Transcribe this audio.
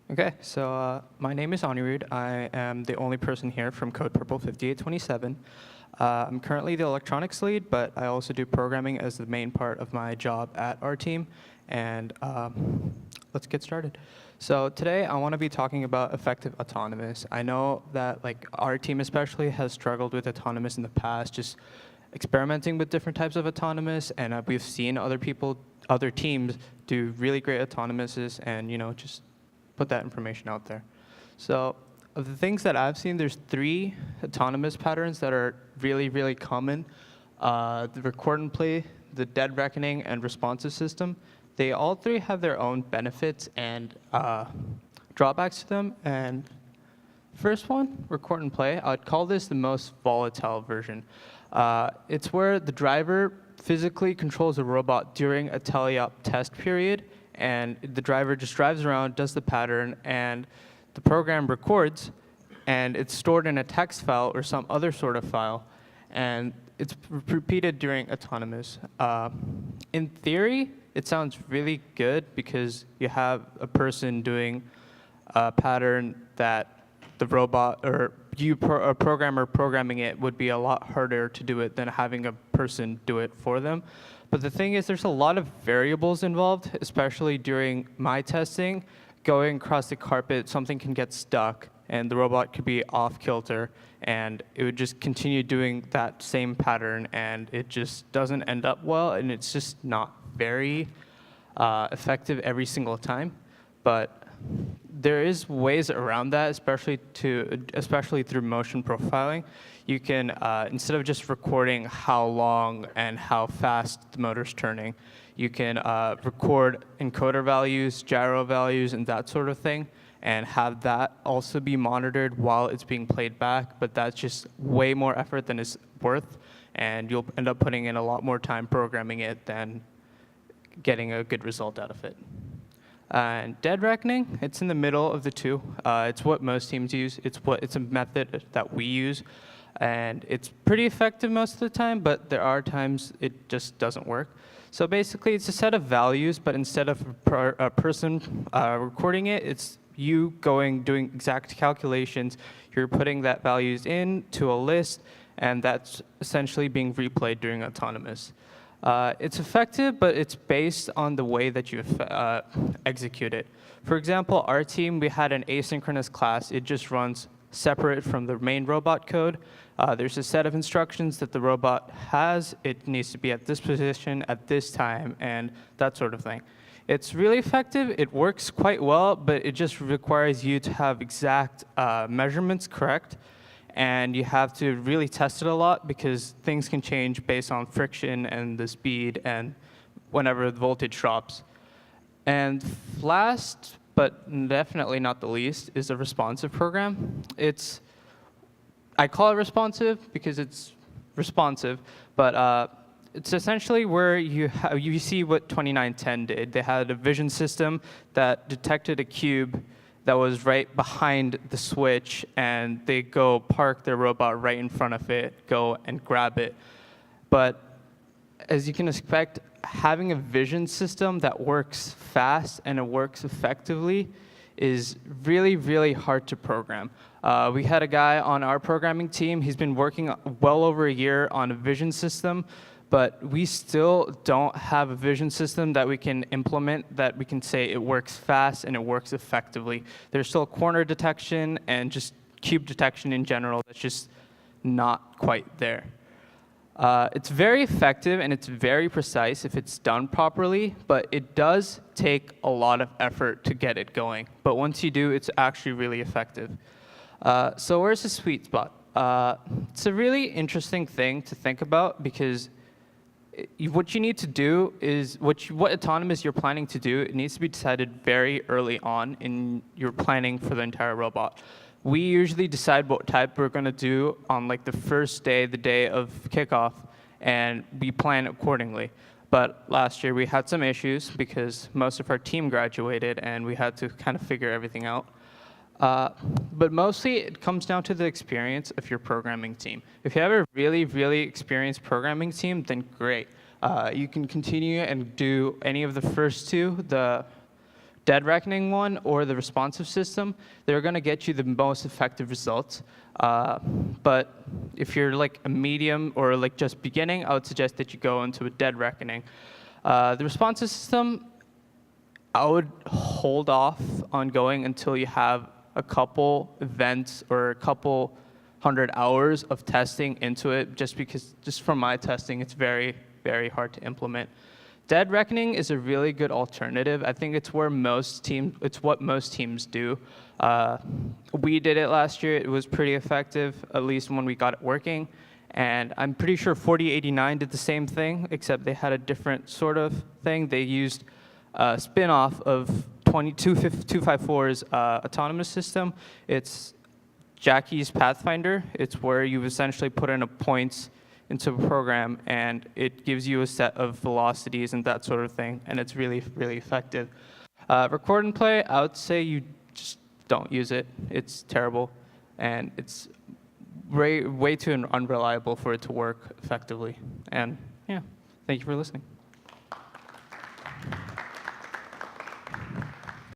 Okay, so my name is Anirudh. I am the only person here from Code Purple 5827. I'm currently the electronics lead, but I also do programming as the main part of my job at our team. And let's get started. So today I want to be talking about effective autonomous. I know that our team especially has struggled with autonomous in the past, just experimenting with different types of autonomous, and we've seen other teams do really great autonomouses, and just put that information out there. So of the things that I've seen, there's 3 autonomous patterns that are really, really common. The record and play, the dead reckoning, and responsive system. They all 3 have their own benefits and drawbacks to them. And first one, record and play, I'd call this the most volatile version. It's where the driver physically controls a robot during a teleop test period, and the driver just drives around, does the pattern, and the program records, and it's stored in a text file or some other sort of file, and it's repeated during autonomous. In theory, it sounds really good because you have a person doing a pattern that the robot or a programmer programming it would be a lot harder to do it than having a person do it for them. But the thing is, there's a lot of variables involved, especially during my testing. Going across the carpet, something can get stuck, and the robot could be off kilter, and it would just continue doing that same pattern, and it just doesn't end up well, and it's just not very effective every single time. But there is ways around that, especially through motion profiling. You can, instead of just recording how long and how fast the motor's turning, you can record encoder values, gyro values, and that sort of thing, and have that also be monitored while it's being played back. But that's just way more effort than it's worth, and you'll end up putting in a lot more time programming it than getting a good result out of it. And dead reckoning, it's in the middle of the 2. It's what most teams use. It's a method that we use, and it's pretty effective most of the time, but there are times it just doesn't work. So basically, it's a set of values, but instead of a person recording it, it's you doing exact calculations. You're putting that values into a list, and that's essentially being replayed during autonomous. It's effective, but it's based on the way that you execute it. For example, our team, we had an asynchronous class. It just runs separate from the main robot code. There's a set of instructions that the robot has. It needs to be at this position at this time, and that sort of thing. It's really effective. It works quite well, but it just requires you to have exact measurements correct. And you have to really test it a lot because things can change based on friction and the speed and whenever the voltage drops. And last, but definitely not the least, is a responsive program. I call it responsive because it's responsive, but it's essentially where you see what 2910 did. They had a vision system that detected a cube that was right behind the switch, and they go park their robot right in front of it, go and grab it. But as you can expect, having a vision system that works fast and it works effectively is really, really hard to program. We had a guy on our programming team. He's been working well over a year on a vision system, but we still don't have a vision system that we can implement that we can say it works fast and it works effectively. There's still corner detection and just cube detection in general that's just not quite there. It's very effective and it's very precise if it's done properly, but it does take a lot of effort to get it going. But once you do, it's actually really effective. So where's the sweet spot? It's a really interesting thing to think about because what you need to do is what autonomous you're planning to do, it needs to be decided very early on in your planning for the entire robot. We usually decide what type we're going to do on the first day, the day of kickoff, and we plan accordingly. But last year we had some issues because most of our team graduated and we had to kind of figure everything out. But mostly it comes down to the experience of your programming team. If you have a really, really experienced programming team, then great. You can continue and do any of the first 2, the dead reckoning one or the responsive system, they're going to get you the most effective results. But if you're like a medium or like just beginning, I would suggest that you go into a dead reckoning. The responsive system, I would hold off on going until you have a couple events or a couple 100 hours of testing into it, just from my testing, it's very, very hard to implement. Dead reckoning is a really good alternative. I think it's what most teams do. We did it last year. It was pretty effective, at least when we got it working. And I'm pretty sure 4089 did the same thing, except they had a different sort of thing. They used a spin-off of 254's autonomous system. It's Jackie's Pathfinder. It's where you essentially put in a points into a program, and it gives you a set of velocities and that sort of thing, and it's really, really effective. Record and play, I would say you just don't use it. It's terrible, and it's way too unreliable for it to work effectively. And yeah, thank you for listening.